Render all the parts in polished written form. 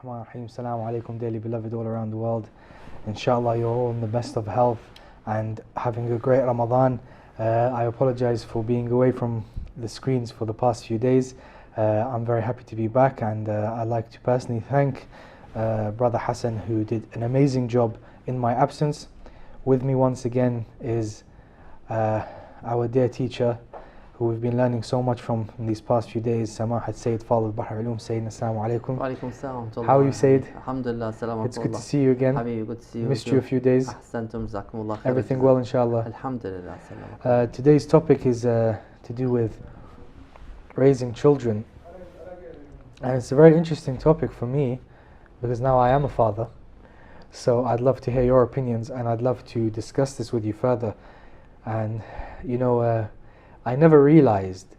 Rahman Rahim. Assalamu alaikum, dearly beloved all around the world. Inshallah, you're all in the best of health and having a great Ramadan. I apologize for being away from the screens for the past few days. I'm very happy to be back, and I'd like to personally thank Brother Hassan, who did an amazing job in my absence. With me once again is our dear teacher, who we've been learning so much from in these past few days, Samahat Sayyid Fadl Bahr Ulum. Sayyidina, assalamu alaikum. Wa alaikum salam. How are you, Sayyid? Alhamdulillah, salam. It's good to see you again. Habibi, good to see you. Missed you a few days. Ahsantum, jazakumullah khair. Everything well, inshallah. Alhamdulillah, salam. Today's topic is to do with raising children. And it's a very interesting topic for me, because now I am a father. So I'd love to hear your opinions, and I'd love to discuss this with you further. And, you know, I never realized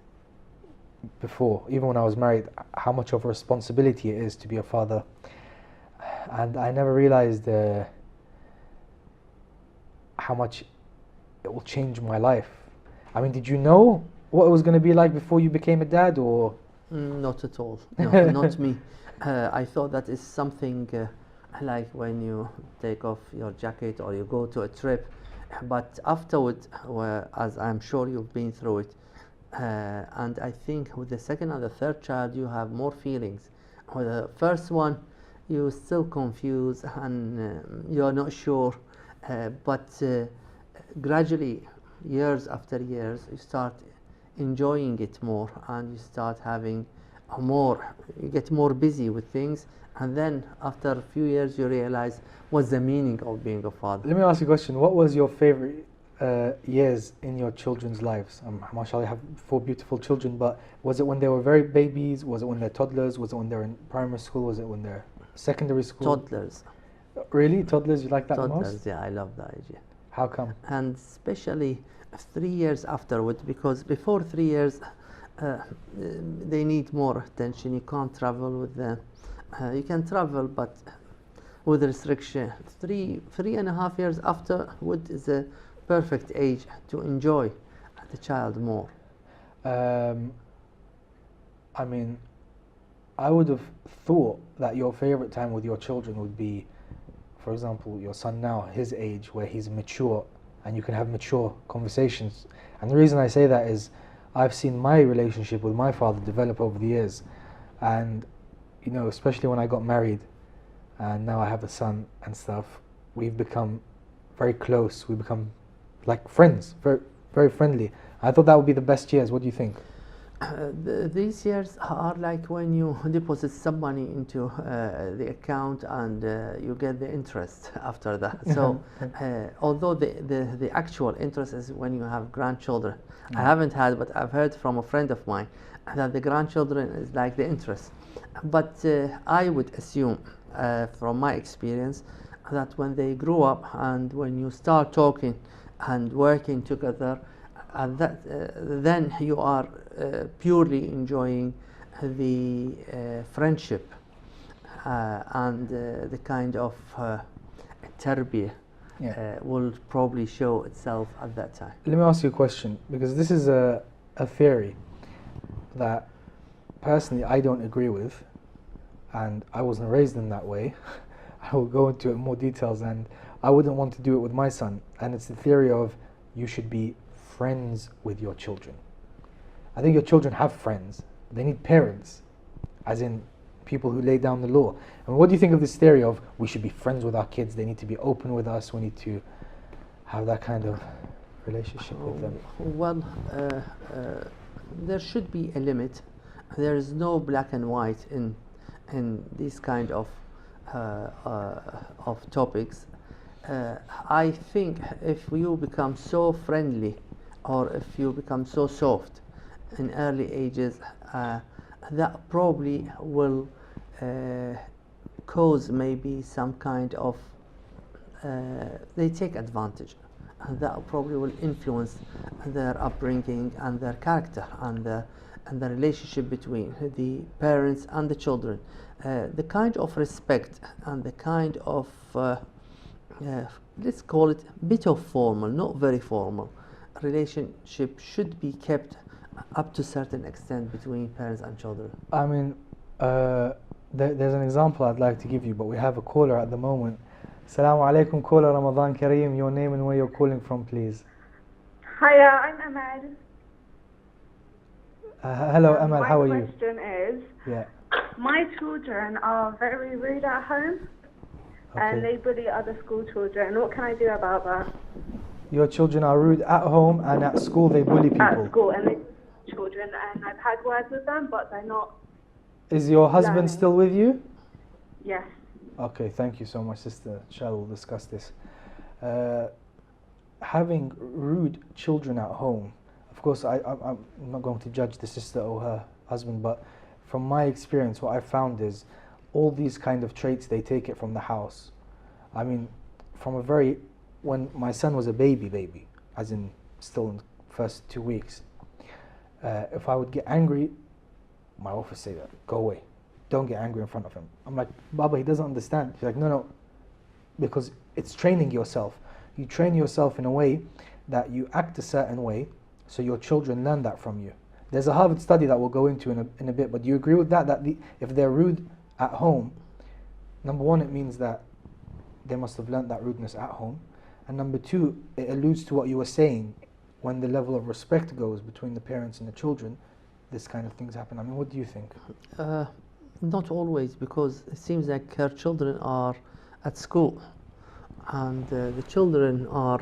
before, even when I was married, how much of a responsibility it is to be a father. And I never realized how much it will change my life. I mean, did you know what it was going to be like before you became a dad, or? Not at all. No, not me. I thought that is something like when you take off your jacket or you go to a trip. But afterward, as I'm sure you've been through it, and I think with the second and the third child you have more feelings. With the first one, you're still confused and you're not sure, but gradually, years after years, you start enjoying it more, and you start having you get more busy with things, and then after a few years you realize what's the meaning of being a father. Let me ask you a question. What was your favorite years in your children's lives? MashaAllah, you have 4 beautiful children, but was it when they were very babies? Was it when they're toddlers? Was it when they're in primary school? Was it when they're secondary school? Toddlers. Really? Toddlers, you like that the most? Toddlers, yeah, I love that age. How come? And especially 3 years afterward, because before 3 years they need more attention. You can't travel with them. You can travel, but with restriction. 3.5 years afterward is a perfect age to enjoy the child more. I mean, I would have thought that your favorite time with your children would be, for example, your son now, his age, where he's mature and you can have mature conversations. And the reason I say that is I've seen my relationship with my father develop over the years, and you know, especially when I got married and now I have a son and stuff, we've become very close. We become like friends, very, very friendly. I thought that would be the best years. What do you think? These years are like when you deposit some money into the account and you get the interest after that. So although the actual interest is when you have grandchildren. I haven't had, but I've heard from a friend of mine that the grandchildren is like the interest. But I would assume from my experience that when they grow up and when you start talking and working together, then you are purely enjoying the friendship and the kind of tarbiyah will probably show itself at that time. Let me ask you a question, because this is a theory that personally I don't agree with, and I wasn't raised in that way. I will go into it in more details, and I wouldn't want to do it with my son. And it's the theory of you should be friends with your children. I think your children have friends. They need parents, as in people who lay down the law. And what do you think of this theory of we should be friends with our kids? They need to be open with us. We need to have that kind of relationship with them. Well, there should be a limit. There is no black and white in these kind of topics. I think if you become so friendly, or if you become so soft in early ages, that probably will cause maybe some kind of they take advantage, and that probably will influence their upbringing and their character and the relationship between the parents and the children. The kind of respect and the kind of let's call it a bit of formal, not very formal relationship should be kept up to a certain extent between parents and children. I mean, There's an example I'd like to give you, but we have a caller at the moment. Assalamu alaikum, caller Ramadan Kareem. Your name and where you're calling from, please. Hiya, I'm Amal. Hello, Amal. How are My you? question is, Yeah. my children are very rude at home and Okay. they bully other school children. What can I do about that? Your children are rude at home and at school. They bully people. At school, and they children, and I've had words with them, but they're not. Is your husband learning. still with you? Yes. Okay, thank you so much, sister. Inshallah, we'll discuss this. Having rude children at home, of course, I'm not going to judge the sister or her husband, but from my experience, what I found is all these kind of traits, they take it from the house. I mean, when my son was a baby, as in still in the first 2 weeks, if I would get angry, my wife would say that, go away, don't get angry in front of him. I'm like, Baba, he doesn't understand. She's like, no, because it's training yourself. You train yourself in a way that you act a certain way, so your children learn that from you. There's a Harvard study that we'll go into in a bit, but do you agree with that? That if they're rude at home, number one, it means that they must have learned that rudeness at home, and number two, it alludes to what you were saying, when the level of respect goes between the parents and the children, this kind of things happen. I mean, what do you think? Not always, because it seems like her children are at school, and the children are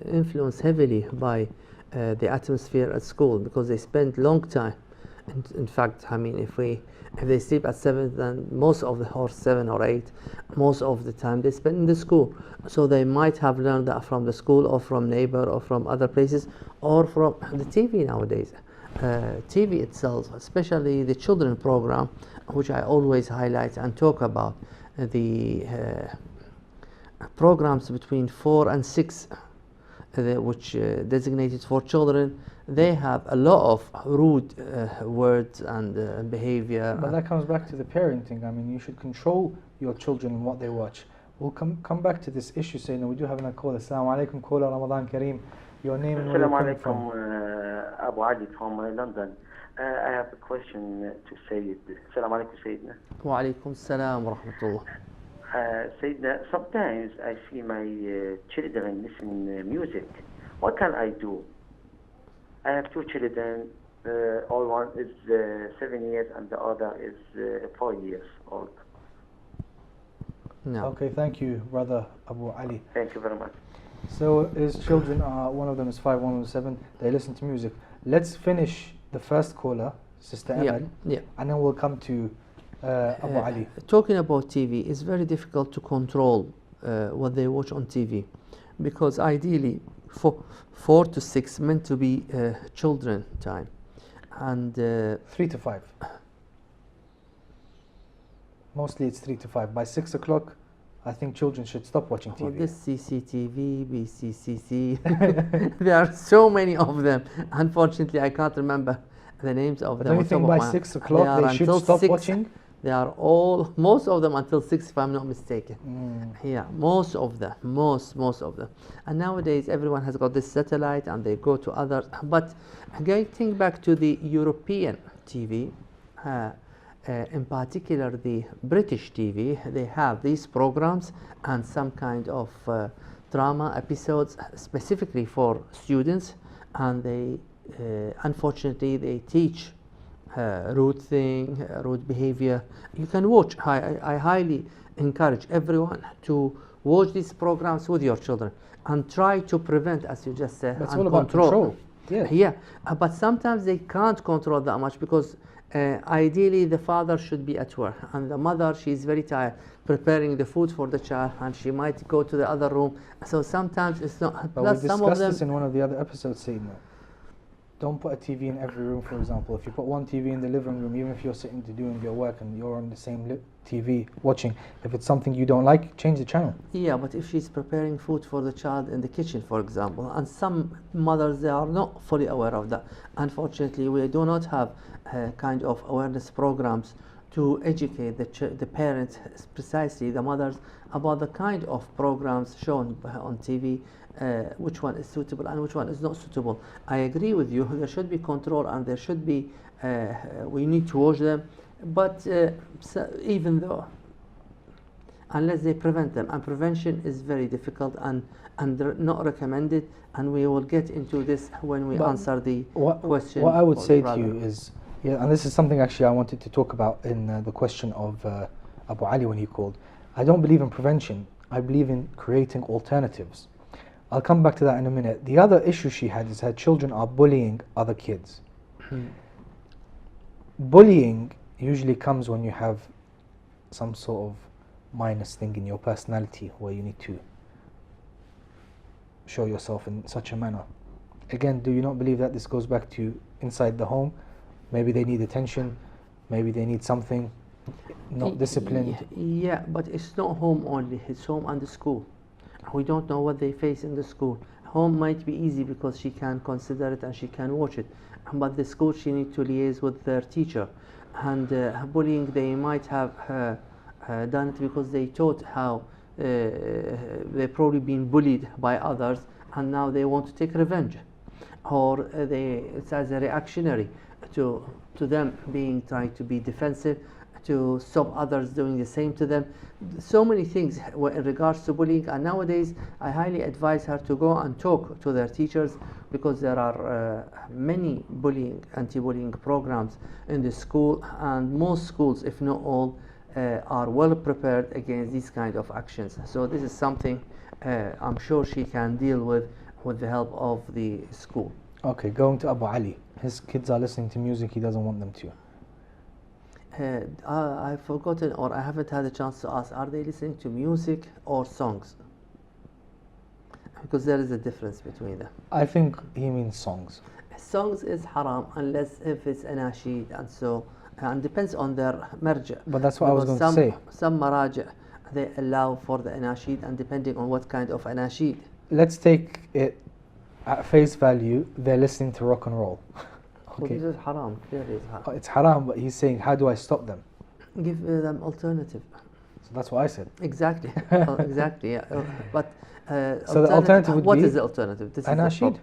influenced heavily by the atmosphere at school, because they spend long time. In fact, I mean, if they sleep at 7, then or 7 or 8, most of the time they spend in the school. So they might have learned that from the school, or from neighbor, or from other places, or from the TV nowadays. TV itself, especially the children program, which I always highlight and talk about, the programs between 4 and 6, which designated for children, they have a lot of rude words and behavior. But that comes back to the parenting. I mean, you should control your children and what they watch. We'll come back to this issue, Sayyidina. We do have a call. Assalamu alaikum, caller Ramadan Kareem. Your name and where you're Assalamu calling from. alaikum, Abu Ali from London. I have a question to Sayyid. Assalamu alaikum, Sayyidina. Wa alaikum salam wa rahmatullah. Sayyidina, sometimes I see my children listen music. What can I do? I have 2 children. All one is 7 years and the other is 4 years old. No. Okay, thank you, brother Abu Ali. Thank you very much. So his children are, one of them is 5, one of them is 7. They listen to music. Let's finish the first caller, Sister Amal, Yeah. and then we'll come to Abu Ali. Talking about TV, it's very difficult to control what they watch on TV, because ideally 4 to 6 meant to be children time, and 3 to 5. Mostly it's 3 to 5. By 6 o'clock, I think children should stop watching TV. well, this CCTV, BCCC, there are so many of them. Unfortunately, I can't remember the names of But them. don't you think by 6 o'clock are they should until stop 6. watching? They are most of them until 6, if I'm not mistaken. Yeah, most of them, most of them. And nowadays everyone has got this satellite and they go to others. But getting back to the European TV, in particular the British TV, they have these programs and some kind of drama episodes specifically for students, and they unfortunately they teach rude behavior. You can watch. I highly encourage everyone to watch these programs with your children and try to prevent, as you just said, That's and all about control. Yeah. But sometimes they can't control that much, because ideally the father should be at work and the mother, she's very tired preparing the food for the child, and she might go to the other room. So sometimes it's not. But Plus we some of discussed them. this in one of the other episodes, Sayyidina. Don't put a TV in every room, for example. If you put one TV in the living room, even if you're sitting to doing your work and you're on the same TV watching, if it's something you don't like, change the channel. Yeah, but if she's preparing food for the child in the kitchen, for example, and some mothers, they are not fully aware of that. Unfortunately, we do not have kind of awareness programs to educate the parents, precisely the mothers, about the kind of programs shown on TV, which one is suitable and which one is not suitable. I agree with you, there should be control and there should be, we need to watch them, But even though, unless they prevent them, and prevention is very difficult and not recommended, and we will get into this when we But answer the question. What I would for the say to brother. you is, yeah, and this is something actually I wanted to talk about in the question of Abu Ali when he called. I don't believe in prevention. I believe in creating alternatives. I'll come back to that in a minute. The other issue she had is her children are bullying other kids. Bullying usually comes when you have some sort of minus thing in your personality where you need to show yourself in such a manner. Again, do you not believe that this goes back to inside the home? Maybe they need attention, maybe they need something, not disciplined. Yeah, but it's not home only, it's home and the school. We don't know what they face in the school. Home might be easy because she can consider it and she can watch it, but the school she needs to liaise with their teacher. And bullying, they might have done it because they thought how they've probably been bullied by others and now they want to take revenge, or it's as a reactionary to them being trying to be defensive, to stop others doing the same to them. So many things in regards to bullying, and nowadays I highly advise her to go and talk to their teachers, because there are many anti-bullying programs in the school, and most schools, if not all, are well prepared against these kind of actions. So this is something I'm sure she can deal with the help of the school. Okay, going to Abu Ali. His kids are listening to music he doesn't want them to. I've forgotten, or I haven't had a chance to ask, are they listening to music or songs? Because there is a difference between them. I think he means songs. Songs is haram unless if it's anashid, and depends on their marja. But that's what I was going to say. Some maraja, they allow for the anashid, and depending on what kind of anashid. Let's take it at face value, they're listening to rock and roll. Okay. This is haram, clearly it's haram. It's haram, but he's saying, how do I stop them? Give them alternative. So that's what I said. Exactly, exactly, yeah. But so the alternative would what be is the alternative? This anashid.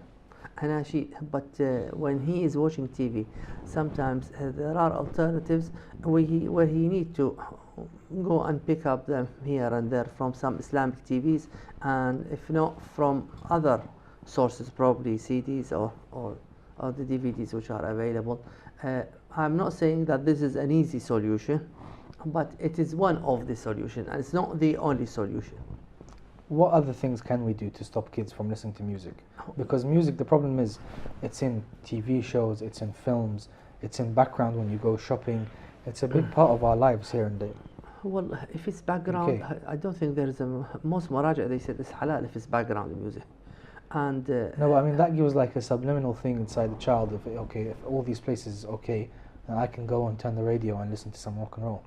Anashid, but when he is watching TV, sometimes there are alternatives where he need to go and pick up them here and there from some Islamic TVs, and if not from other sources, probably CDs or the DVDs which are available. I'm not saying that this is an easy solution, but it is one of the solutions, and it's not the only solution. What other things can we do to stop kids from listening to music? Because music, the problem is, it's in TV shows, it's in films, it's in background when you go shopping. It's a big part of our lives here and there. Well, if it's background, Okay. I don't think there is most maraja, they said it's halal if it's background music. And No, but I mean, that gives like a subliminal thing inside the child. If all these places is okay, then I can go and turn the radio and listen to some rock and roll.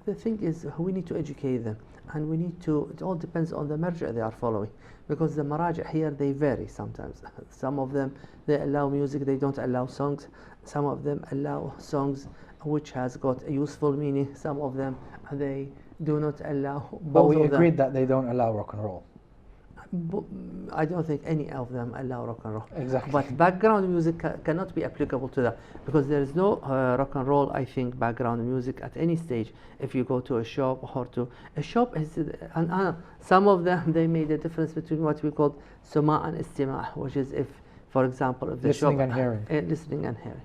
the thing is, we need to educate them, and we need to, it all depends on the marja they are following, because the maraja here, they vary sometimes. Some of them, they allow music, they don't allow songs. Some of them allow songs which has got a useful meaning. Some of them, they do not allow both But we of them. agreed that they don't allow rock and roll. I don't think any of them allow rock and roll. Exactly. But background music cannot be applicable to that, because there is no rock and roll, I think, background music at any stage. If you go to a shop or to a shop, and some of them, they made a difference between what we call suma and istima', which is if, for example, if the Listening shop and hearing. listening and hearing.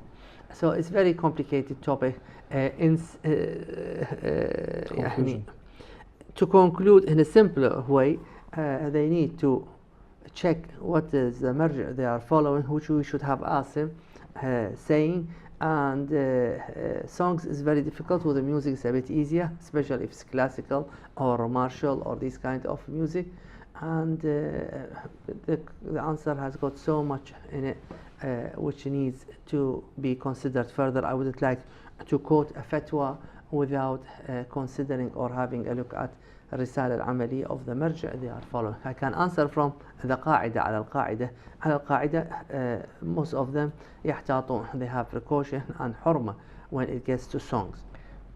So it's very complicated topic. Conclusion. To conclude in a simpler way, they need to check what is the marja they are following, which we should have asked him, saying. And songs is very difficult. With the music is a bit easier, especially if it's classical or martial or this kind of music. And the answer has got so much in it which needs to be considered further. I wouldn't like to quote a fatwa without considering or having a look at الرسالة العملية of the marja they are following. I can answer from the قاعدة على القاعدة. على القاعدة, most of them يحتاطون, they have precaution and حرمة when it gets to songs.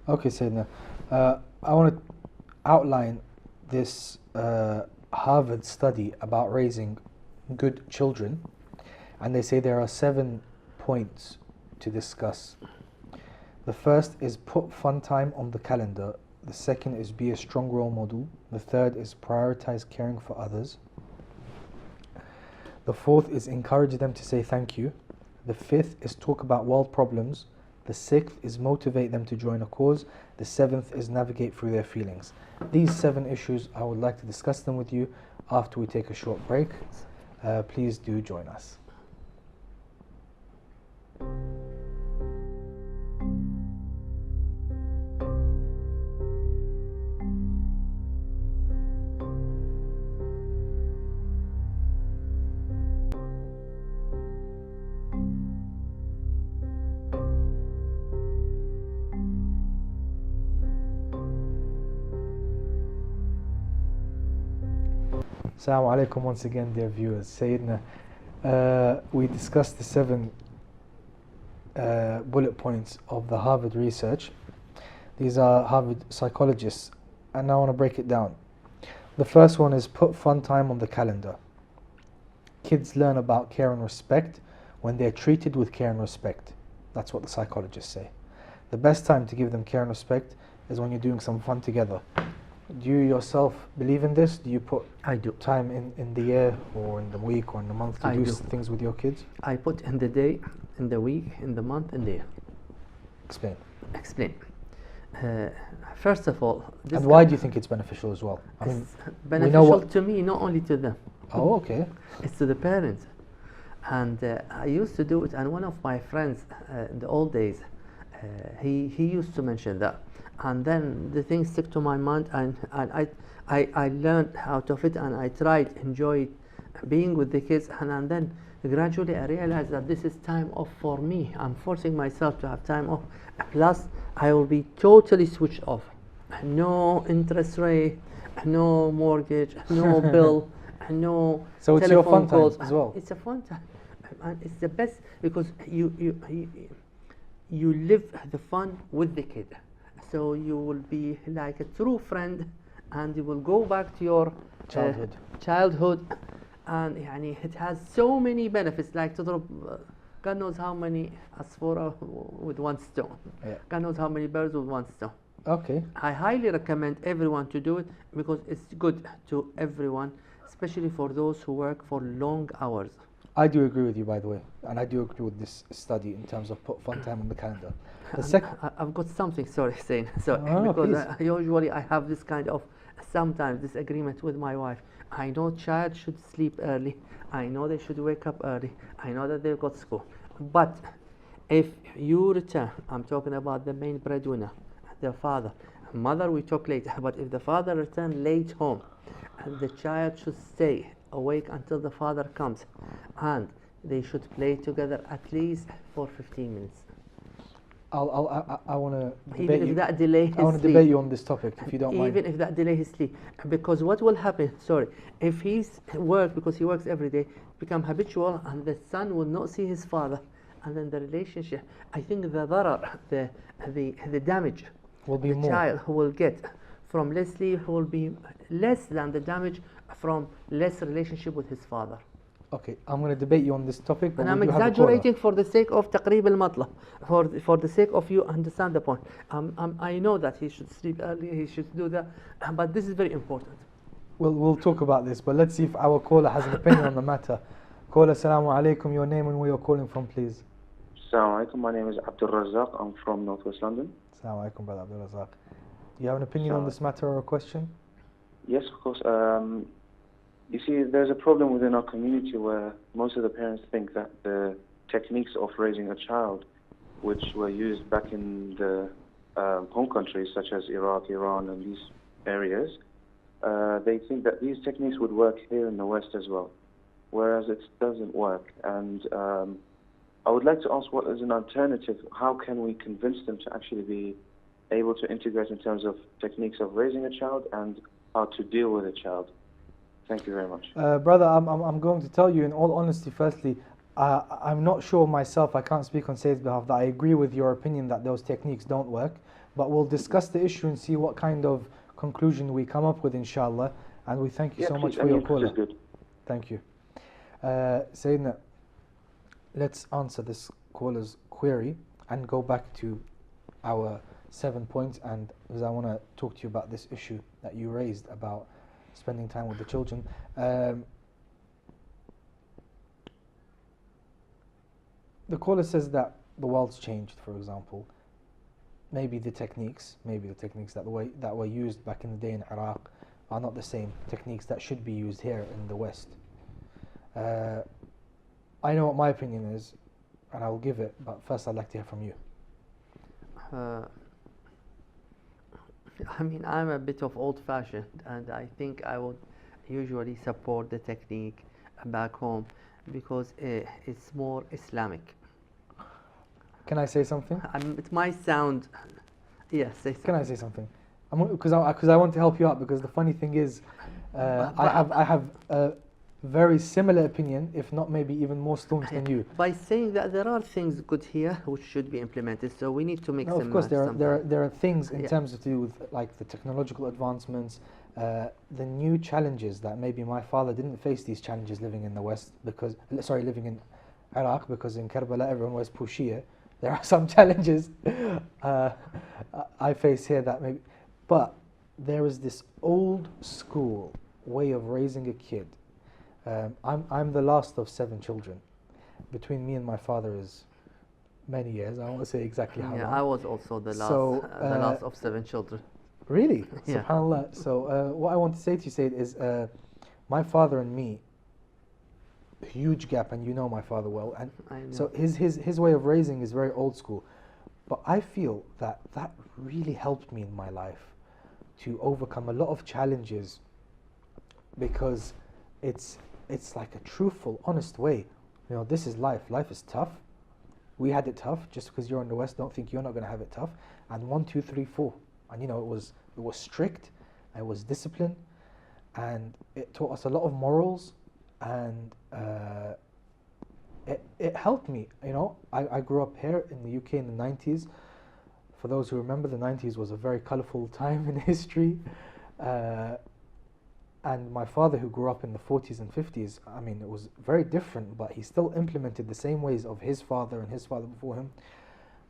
Okay, Sayyidina. I want to outline this Harvard study about raising good children, and they say there are 7 points to discuss. The first is put fun time on the calendar. The second is be a strong role model. The third is prioritize caring for others. The fourth is encourage them to say thank you. The fifth is talk about world problems. The sixth is motivate them to join a cause. The seventh is navigate through their feelings. These 7 issues, I would like to discuss them with you after we take a short break. Please do join us. Assalamu alaikum once again, dear viewers. Sayyidina, we discussed the 7 bullet points of the Harvard research. These are Harvard psychologists, and I want to break it down. The first one is put fun time on the calendar. Kids learn about care and respect when they're treated with care and respect. That's what the psychologists say. The best time to give them care and respect is when you're doing some fun together. Do you yourself believe in this? Do you put I do. time in the year or in the week or in the month to do things with your kids? I put in the day, in the week, in the month, in the year. Explain. Explain. First of all, this And why do you think it's beneficial as well? I mean, it's we know beneficial what. to me, not only to them. Oh, okay. It's to the parents. And I used to do it, and one of my friends in the old days, he used to mention that. And then the thing stuck to my mind, and I learned out of it, and I tried, enjoyed being with the kids, and then gradually I realized that this is time off for me. I'm forcing myself to have time off. Plus, I will be totally switched off. No interest rate, no mortgage, no bill, no So it's your telephone fun time calls. as well. It's a fun time, and it's the best because you live the fun with the kid. So you will be like a true friend, and you will go back to your childhood, and يعني, it has so many benefits. Like God knows how many asfora with one stone. Yeah. God knows how many birds with one stone. Okay. I highly recommend everyone to do it because it's good to everyone, especially for those who work for long hours. I do agree with you, by the way, and I do agree with this study in terms of put fun time on the calendar. The second, I've got something, sorry, saying so No, because please. usually I have this kind of sometimes disagreement with my wife. I know child should sleep early. I know they should wake up early. I know that they've got school. But if you return, I'm talking about the main breadwinner, the father. Mother, we talk later. But if the father return late home, and the child should stay awake until the father comes, and they should play together at least for 15 minutes. I want to debate Even if you. that delay his I want to sleep. debate you on this topic, if you don't mind. Even if that delay his sleep, because what will happen? Sorry, if he's work because he works every day, become habitual, and the son will not see his father, and then the relationship. I think the darar, the damage, Will be the more. child who will get from less sleep will be less than the damage from less relationship with his father. Okay, I'm going to debate you on this topic, but And I'm we do have a exaggerating for the sake of taqrib al-matlab, for the sake of you understand the point. I know that he should sleep early, he should do that, but this is very important. We'll talk about this, but let's see if our caller has an opinion on the matter. Caller, assalamu alaikum, your name and where you're calling from, please. Assalamu alaikum, my name is Abdul Razak, I'm from Northwest London. Assalamu alaikum, brother Abdul Razak. Do you have an opinion on this matter or a question? Yes, of course. You see, there's a problem within our community where most of the parents think that the techniques of raising a child, which were used back in the home countries such as Iraq, Iran, and these areas, they think that these techniques would work here in the West as well, whereas it doesn't work. And I would like to ask, what is an alternative? How can we convince them to actually be able to integrate in terms of techniques of raising a child and how to deal with a child? Thank you very much. Brother, I'm going to tell you in all honesty, firstly, I'm not sure myself, I can't speak on Sayyid's behalf, that I agree with your opinion that those techniques don't work, but we'll discuss the issue and see what kind of conclusion we come up with, inshallah, and we thank you so much for your caller. Good. Thank you. Sayyidina, let's answer this caller's query and go back to our 7 points, and because I want to talk to you about this issue that you raised about spending time with the children. The caller says that the world's changed, for example. Maybe the techniques that were used back in the day in Iraq are not the same techniques that should be used here in the West. I know what my opinion is, and I will give it, but first I'd like to hear from you. I mean, I'm a bit of old-fashioned, and I think I would usually support the technique back home because it's more Islamic. Can I say something? It might sound, yes, say something. Can I say something? Because I want to help you out. Because the funny thing is, I have a very similar opinion, if not maybe even more staunch than you. By saying that there are things good here which should be implemented, so we need to mix No, and of course match there are things in Yeah. terms of to do with like the technological advancements, the new challenges that maybe my father didn't face these challenges living in the West because living in Iraq, because in Karbala everyone wears pushia. There are some challenges I face here that maybe, but there is this old school way of raising a kid. I'm the last of 7 children. Between me and my father is many years. I won't say exactly how Yeah, long. I was also the last, So, the last of 7 children. Really? Yeah. SubhanAllah. So what I want to say to you, Said, is my father and me, huge gap, and you know my father well. And I know. so his way of raising is very old school. But I feel that really helped me in my life to overcome a lot of challenges because it's like a truthful, honest way. You know, this is life. Life is tough. We had it tough. Just because you're in the West, don't think you're not going to have it tough. And 1, 2, 3, 4. And you know, it was strict, it was discipline, and it taught us a lot of morals, and it helped me. You know, I grew up here in the UK in the 90s. For those who remember, the 90s was a very colourful time in history. And my father, who grew up in the 40s and 50s, I mean, it was very different, but he still implemented the same ways of his father and his father before him.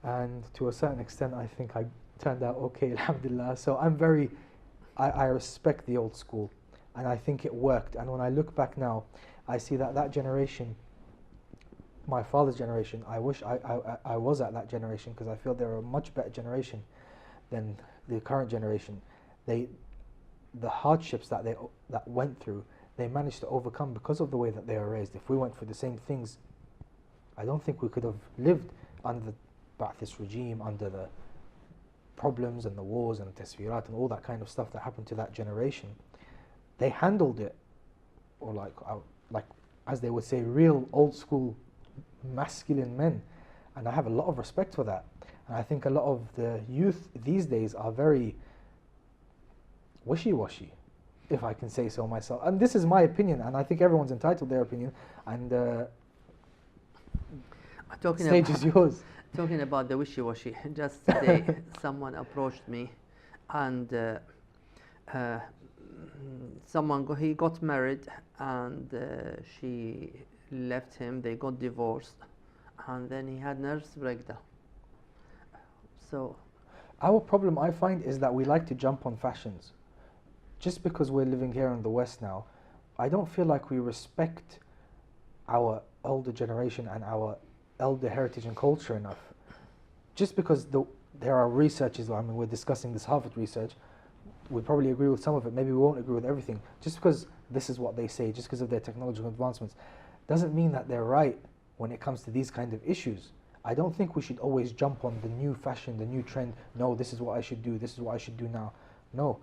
And to a certain extent, I think I turned out okay, alhamdulillah. So I respect the old school, and I think it worked. And when I look back now, I see that generation, my father's generation, I wish I was at that generation, because I feel they're a much better generation than the current generation. The hardships that went through, they managed to overcome because of the way that they were raised. If we went through the same things, I don't think we could have lived under the Ba'athist regime, under the problems and the wars and the tasfirat and all that kind of stuff that happened to that generation. They handled it, or like as they would say, real old school masculine men, and I have a lot of respect for that. And I think a lot of the youth these days are very wishy-washy, if I can say so myself. And this is my opinion, and I think everyone's entitled to their opinion. And stage is yours. Talking about the wishy-washy, just today someone approached me, and he got married, and she left him. They got divorced, and then he had nervous breakdown. So our problem, I find, is that we like to jump on fashions. Just because we're living here in the West now, I don't feel like we respect our older generation and our elder heritage and culture enough. Just because there are researches, I mean, we're discussing this Harvard research, we probably agree with some of it, maybe we won't agree with everything. Just because this is what they say, just because of their technological advancements, doesn't mean that they're right when it comes to these kind of issues. I don't think we should always jump on the new fashion, the new trend. No, this is what I should do, this is what I should do now. No,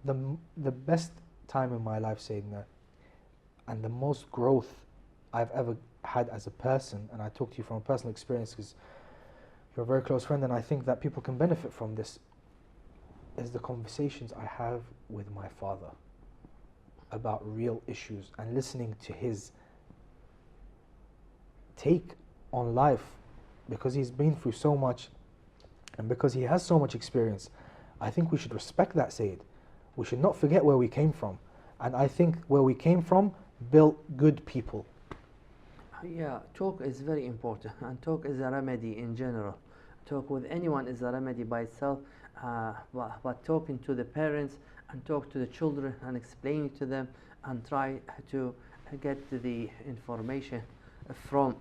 the best time in my life, Sayyidina, and the most growth I've ever had as a person, and I talk to you from a personal experience because you're a very close friend, and I think that people can benefit from this, is the conversations I have with my father about real issues and listening to his take on life, because he's been through so much and because he has so much experience. I think we should respect that, Sayyid. We should not forget where we came from, and I think where we came from built good people. yeah, talk is very important, and talk is a remedy in general. talk with anyone is a remedy by itself, but talking to the parents and talk to the children and explaining to them and try to get the information from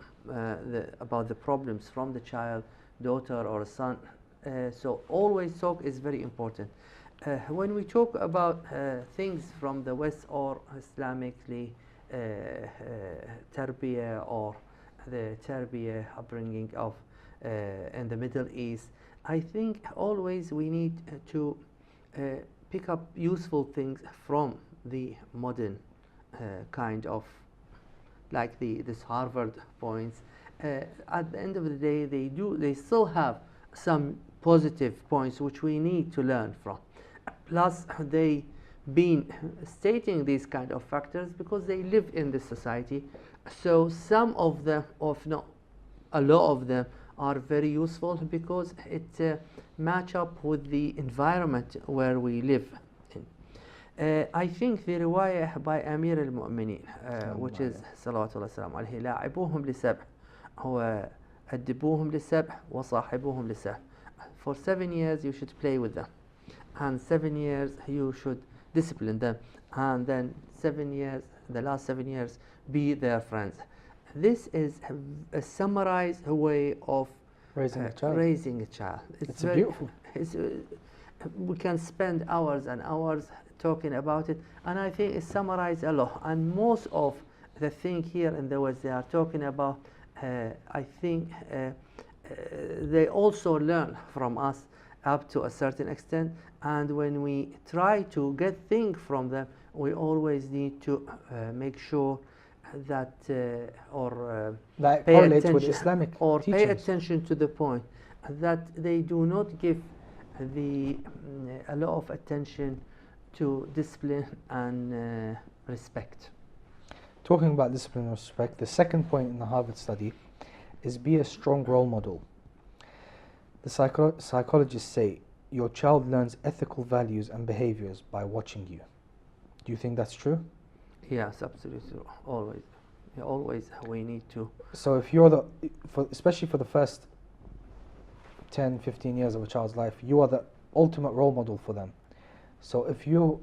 about the problems from the child, daughter or son. So always talk is very important. When we talk about things from the West or Islamically tarbiyah or the tarbiyah upbringing of in the Middle East, I think always we need to pick up useful things from the modern kind of like this Harvard points. At the end of the day, they still have some positive points which we need to learn from. Plus, they been stating these kind of factors because they live in this society. So some of them, of no, a lot of them are very useful because it match up with the environment where we live in. I think the riwayah by Amir al-Mu'minin, which is salawatullah salam alayhi, لاعبوهم لسبع وأدبوهم لسبع وصاحبوهم لسبع. For 7 years you should play with them, and 7 years you should discipline them, and then 7 years, the last 7 years, be their friends. This is a summarized way of Raising a child. Raising a child. It's beautiful. We can spend hours and hours talking about it, and I think it summarizes a lot. And most of the thing here in the West they are talking about, I think they also learn from us up to a certain extent. And when we try to get things from them, we always need to make sure that That pay correlates with attention Islamic or pay teachings. attention to the point that they do not give a lot of attention to discipline and respect. Talking about discipline and respect, the second point in the Harvard study is be a strong role model. The psychologists say your child learns ethical values and behaviors by watching you. Do you think that's true? Yes, absolutely. Always. Yeah, always we need to. So if you're especially for the first 10, 15 years of a child's life, you are the ultimate role model for them. So if you're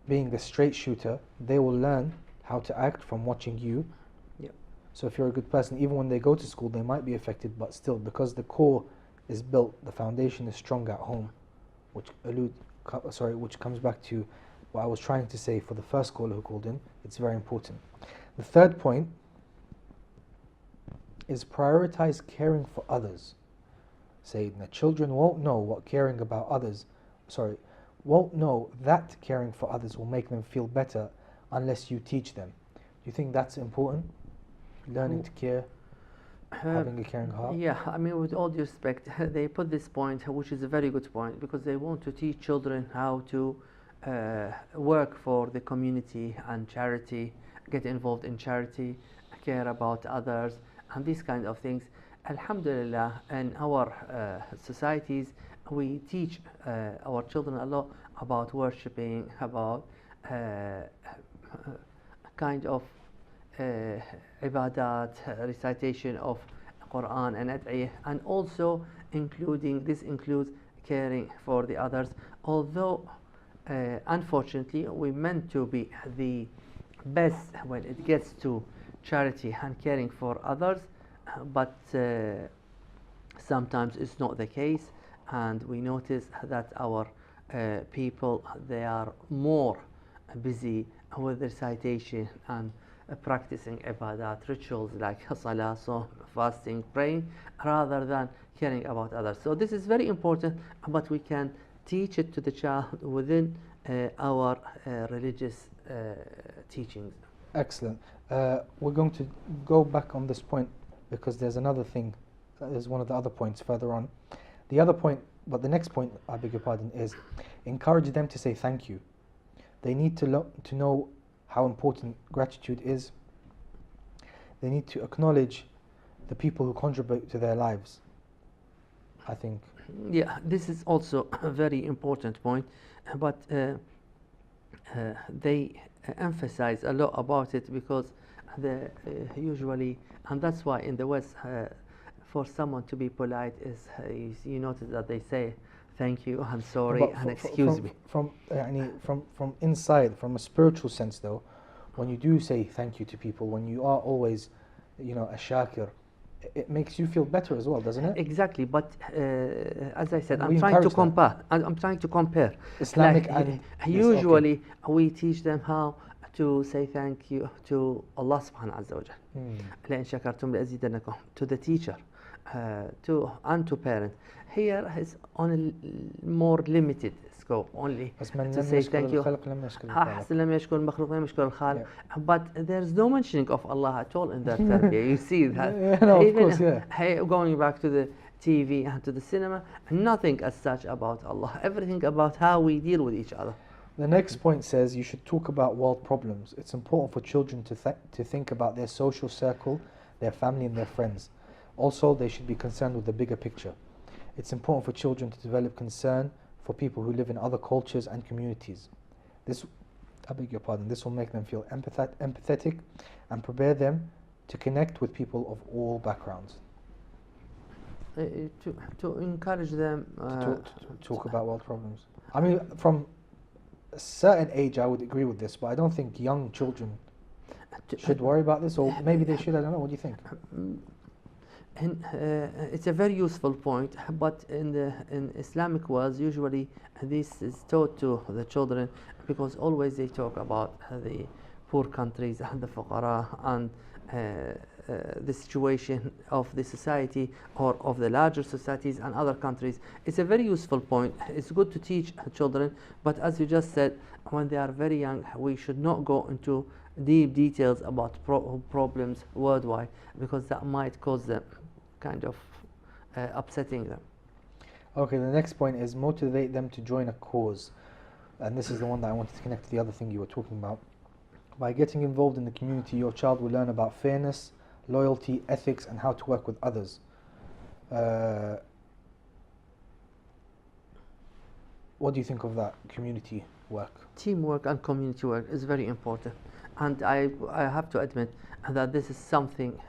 being the straight shooter, they will learn how to act from watching you. Yeah. So if you're a good person, even when they go to school, they might be affected, but still, because the core is built, the foundation is strong at home, which comes back to what I was trying to say for the first caller who called in. It's very important. The third point is prioritize caring for others. Say the children won't know what caring about others, won't know that caring for others will make them feel better unless you teach them. Do you think that's important? Learning to care, having a caring heart? Yeah, I mean, with all due respect, they put this point, which is a very good point, because they want to teach children how to work for the community and charity, get involved in charity, care about others, and these kind of things. Alhamdulillah, in our societies, we teach our children a lot about worshipping, about kind of ibadat, recitation of Qur'an and ad'iyah, and also this includes caring for the others. Although unfortunately we meant to be the best when it gets to charity and caring for others, but sometimes it's not the case, and we notice that our people, they are more busy with recitation and practicing ibadat, rituals like salah, fasting, praying, rather than caring about others. So this is very important, but we can teach it to the child within our religious teachings. Excellent. We're going to go back on this point because there's another thing, there's one of the other points further on. The other point, but the next point, I beg your pardon, is encourage them to say thank you. They need to know how important gratitude is. They need to acknowledge the people who contribute to their lives, I think. Yeah, this is also a very important point, but they emphasize a lot about it because usually, and that's why in the West, for someone to be polite is, you notice that they say thank you, I'm sorry, But and excuse me. from inside, from a spiritual sense though, when you do say thank you to people, when you are always, a shakir, it makes you feel better as well, doesn't it? Exactly, but as I said, And I'm we trying to encourage that. compare. I'm trying to compare. Islamic Like, and usually we teach them how to say thank you to Allah subhanahu wa ta'ala. لئن شكرتم لأزيدنكم, to the teacher, to parent. Here is on a more limited scope, only بس من to لم say يشكر thank you. الخلق لم يشكر الخالق. أحسن لم يشكر المخلوق لم يشكر الخالق. But there's no mentioning of Allah at all in that tarbiyah. You see that. Yeah, no, of course, yeah. Going back to the TV and to the cinema, nothing as such about Allah. Everything about how we deal with each other. The next point says you should talk about world problems. It's important for children to think about their social circle, their family and their friends. Also, they should be concerned with the bigger picture. It's important for children to develop concern for people who live in other cultures and communities. This will make them feel empathetic and prepare them to connect with people of all backgrounds. To encourage them To talk about world problems. I mean, from a certain age I would agree with this, but I don't think young children should worry about this, or maybe they should, I don't know. What do you think? And it's a very useful point, but in Islamic worlds, usually this is taught to the children, because always they talk about the poor countries and the fuqara and the situation of the society or of the larger societies and other countries. It's a very useful point. It's good to teach children, but as you just said, when they are very young, we should not go into deep details about problems worldwide, because that might cause them kind of upsetting them. Okay, the next point is motivate them to join a cause. And this is the one that I wanted to connect to the other thing you were talking about. By getting involved in the community, your child will learn about fairness, loyalty, ethics, and how to work with others. What do you think of that community work? Teamwork and community work is very important, and I have to admit that this is something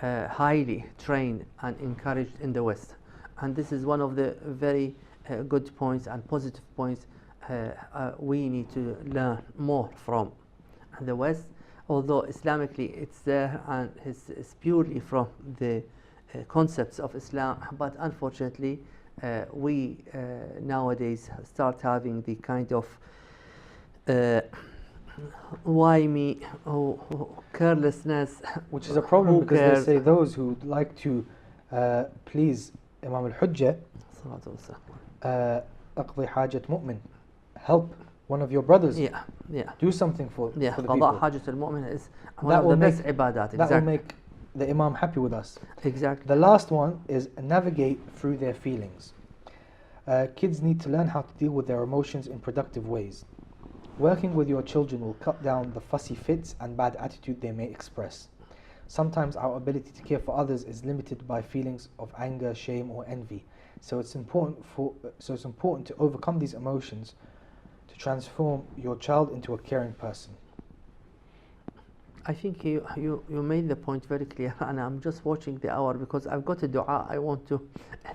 highly trained and encouraged in the West, and this is one of the very good points and positive points we need to learn more from the West. Although Islamically it's there and it's purely from the concepts of Islam, but unfortunately we nowadays start having the kind of why me, carelessness, which is a problem, because cares? they say those who like to please Imam al-Hujjah, أقضي حاجة مؤمن, help one of your brothers, do something for the people. قضاء حاجة المؤمن is one That of will the make- best ibadat. That will make the Imam happy with us. Exactly. The last one is navigate through their feelings. Kids need to learn how to deal with their emotions in productive ways. Working with your children will cut down the fussy fits and bad attitude they may express. Sometimes our ability to care for others is limited by feelings of anger, shame, or envy. So it's important to overcome these emotions to transform your child into a caring person. I think you made the point very clear, and I'm just watching the hour because I've got a dua I want to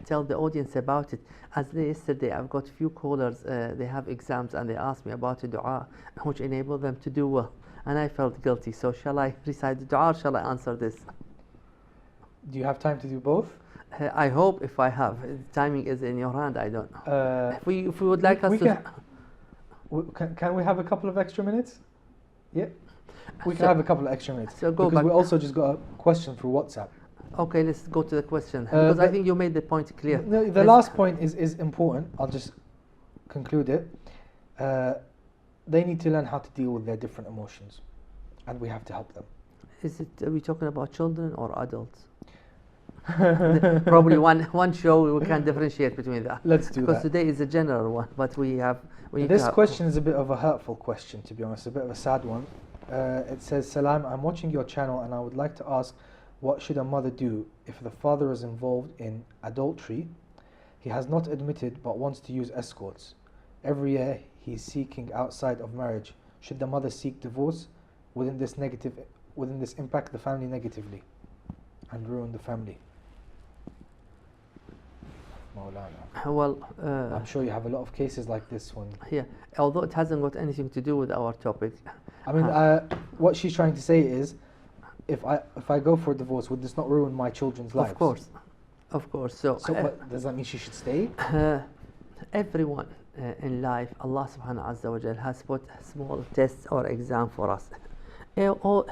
tell the audience about it. As yesterday, I've got few callers, they have exams and they asked me about a dua which enable them to do well, and I felt guilty. So shall I recite the dua or shall I answer this? Do you have time to do both? I hope if I have. Timing is in your hand, I don't know. If we would like us to... Can we have a couple of extra minutes? Yeah. We can So- have a couple of extra minutes. so go because back. we also just got a question through WhatsApp. Okay, let's go to the question, because I the- think you made the point clear. No, the Let's- last point is important. I'll just conclude it. They need to learn how to deal with their different emotions, and we have to help them. Are we talking about children or adults? Probably one show we can differentiate between that. Let's do Because that. today is a general one, but we need This to have- question is a bit of a hurtful question, to be honest, a bit of a sad one. It says, Salam, I'm watching your channel and I would like to ask, what should a mother do if the father is involved in adultery? He has not admitted but wants to use escorts. Every year he's seeking outside of marriage. Should the mother seek divorce? Wouldn't this impact the family negatively and ruin the family? Maulana? Well, I'm sure you have a lot of cases like this one. yeah, although it hasn't got anything to do with our topic. I mean, what she's trying to say is, if I go for a divorce, would this not ruin my children's lives? Of course. So, What, does that mean she should stay? everyone in life, Allah subhanahu azza wa jal has put small tests or exam for us.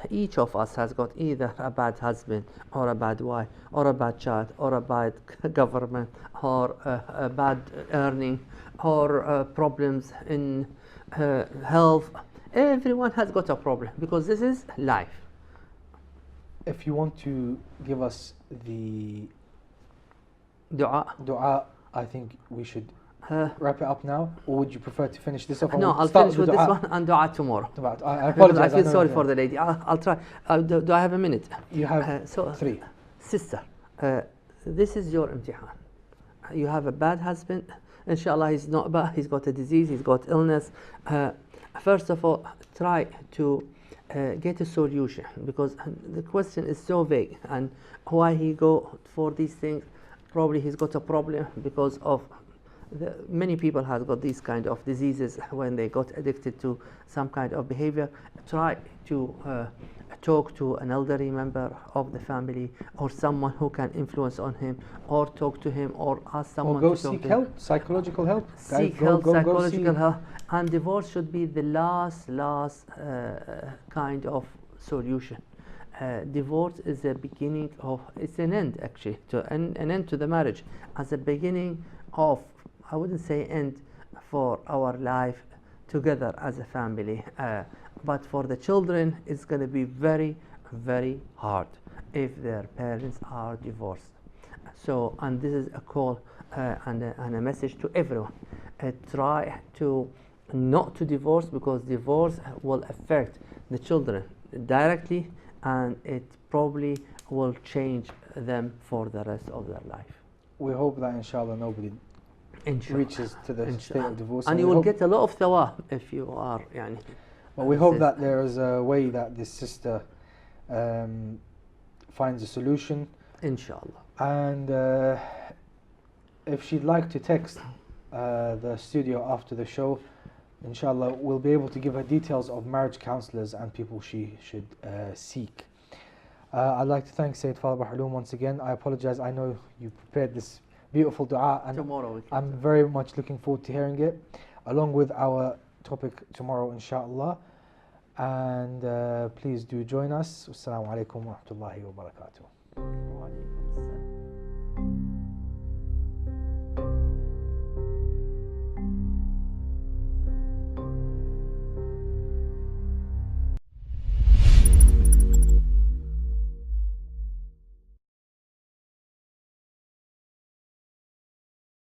Each of us has got either a bad husband or a bad wife or a bad child or a bad government or a bad earning or problems in health. Everyone has got a problem because this is life. If you want to give us the Dua. I think we should wrap it up now, or would you prefer to finish this off? No, I'll finish with this one and dua tomorrow. I Because apologize. I feel sorry for the lady. I'll try. Do I have a minute? You have So, 3. Sister, this is your imtihan. You have a bad husband. Inshallah, he's not bad. He's got a disease. He's got illness. First of all, try to get a solution, because the question is so vague, and why he go for these things. Probably he's got a problem because of many people have got these kind of diseases when they got addicted to some kind of behavior. Try to talk to an elderly member of the family or someone who can influence on him, or talk to him, or ask someone or go to talk seek to help, psychological help. Seek help, psychological help. And divorce should be the last kind of solution. Divorce is a beginning of, it's an end actually, an end to the marriage, as a beginning of, I wouldn't say end for our life together as a family, but for the children it's going to be very, very hard if their parents are divorced. So, and this is a call and a message to everyone. Try to not to divorce, because divorce will affect the children directly, and it probably will change them for the rest of their life. We hope that inshallah nobody reaches to the state of divorce. And you will get a lot of thawab if you are. Well, we hope that there is a way that this sister finds a solution. Inshallah. And if she'd like to text the studio after the show, inshallah, we'll be able to give her details of marriage counselors and people she should seek. I'd like to thank Sayyid Father Bahaloom once again. I apologize, I know you prepared this beautiful dua, and Tomorrow I'm very much looking forward to hearing it, along with our topic tomorrow, inshallah. And please do join us. Wassalamu alaikum wa rahmatullahi wa barakatuh.